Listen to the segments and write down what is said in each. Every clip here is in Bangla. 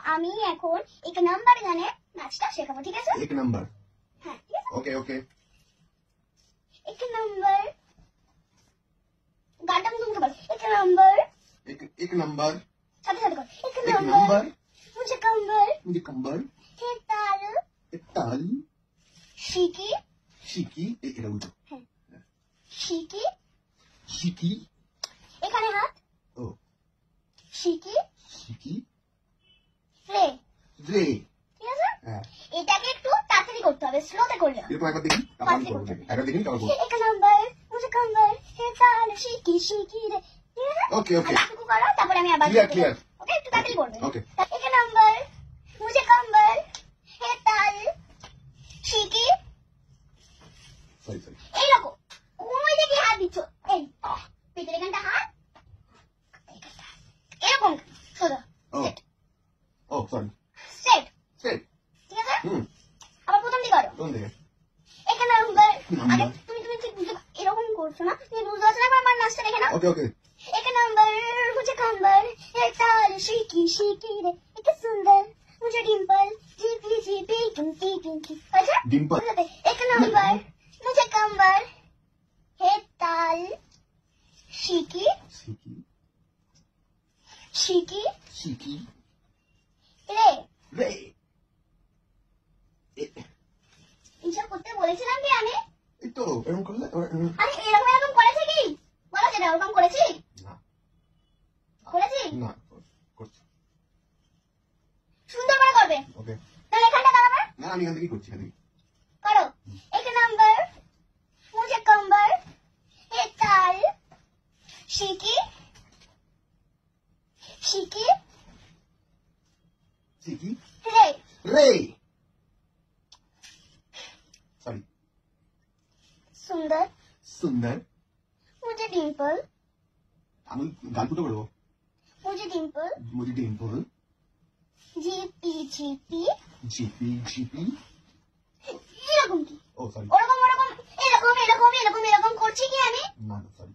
আমি এখন এক নাম্বার গানে নাচটা শেখাবো, ঠিক আছে? एक नंबर। হ্যাঁ, ঠিক আছে। Okay okay. এক নাম্বার গানটা তুমি বলো। এক নাম্বার एक नंबर। সাথে সাথে কর। এক एक নাম্বার नंबर। মুঝে কম্বল मुझे कंबर। হে তাল ताल। শিকি शिकी। এটা উল্টো। হ্যাঁ শিকি शिकी। এখানে হাত ও শিকি शिकी। রে, রে। ঠিক আছে? হ্যাঁ। এটাকে একটু তাড়াতাড়ি করতে হবে, স্লোতে করলে হবে। এরকম একবার দেখি, তারপর আমি করবো। একবার দেখি তারপর করবো। এক নাম্বার মুঝে কম্বল হে তাল শিকি শিকি রে, ঠিক আছে? ওকে ওকে। এতটুকু করো, তারপরে আমি আবার Clear, clear. ওকে, একটু তাড়াতাড়ি করবে। ওকে। এক নাম্বার মুঝে কম্বল হে তাল শিকি সরি সরি। এইরকম ওই দিকে হাত দিচ্ছ, এই পেটের এখানটা হাত, এরকম সোজা ও ও সরি। Set, set. ঠিক আছে? হুম। আবার প্রথম দিকে করো। কোন দিকে? এক নাম্বার নাম্বার। আগে তুমি তুমি ঠিক বুঝতে এরকম করছো না, তুমি বুঝতে পারছো না, আমার নাচটা দেখে নাও। ওকে ওকে। एक नंबर मुझे कंबर है ताल शिकी शिकी रे, एक सुंदर मुझे डिंपल जीपी जीपी गिनती गिनती। अच्छा डिंपल। एक नंबर मुझे कंबर है ताल शिकी শিকি। शिकी শিকি। রে। রে। এইসব করতে বলেছিলাম কি আমি? এই তো এরকম করলে আরে এরকম এরকম করেছি কি বলো, যেটা এরকম করেছি না করেছি না করছি। সুন্দর করে করবে, ওকে। তাহলে এখানটা দাঁড়াবে না আমি এখান থেকে করছি, এখান থেকে। करो। एक नंबर मुझे कंबर है ताल शिकी शिकी শিকি। रे, রে। সরি। सुंदर সুন্দর। मुझे डिंपल আমি গান ফুটো করবো। मुझे डिंपल মুজি Dimple. GP GP GP GP. এরকম কি ও সরি। ওরকম ওরকম এরকম এরকম এরকম এরকম করছি কি আমি? না না সরি।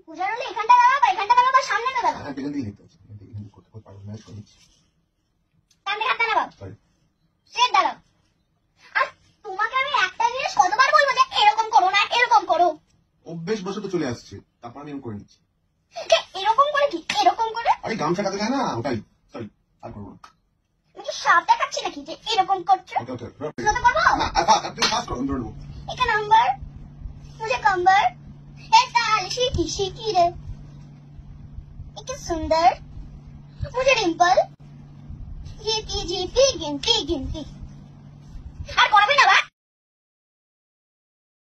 বুঝার হলে এখানটা দাঁড়াবো, এখানটা দাঁড়াবো বা সামনেটা দাঁড়াবো, এখান থেকে দেখতে হচ্ছে, এখান থেকে করতে পারবো না, শুনে নিচ্ছি। সামনে হাত দাঁড়াবো, সরি। স্ট্রেট দাঁড়াও। আর তোমাকে আমি একটা জিনিস কতবার বলবো যে এরকম করো না, এরকম করো। অভ্যেস বসে তো চলে আসছে, তারপর আমি এরকম করে নিচ্ছি। এরকম করে কি এরকম করে? আরে গামছা কাটে যায় না, ওটাই। সরি, আর করবো না। আমি কি সাপ দেখাচ্ছি নাকি যে এরকম করছো? ওকে ওকে। স্লোতে করবো। না আপনি ফাস্ট করুন, ধরে নেবো। एक नंबर मुझे कंबर है ताल शिकी शिकी रे, एक सुंदर मुझे डिंपल जीपी जीपी गिनती गिनती। আর করবে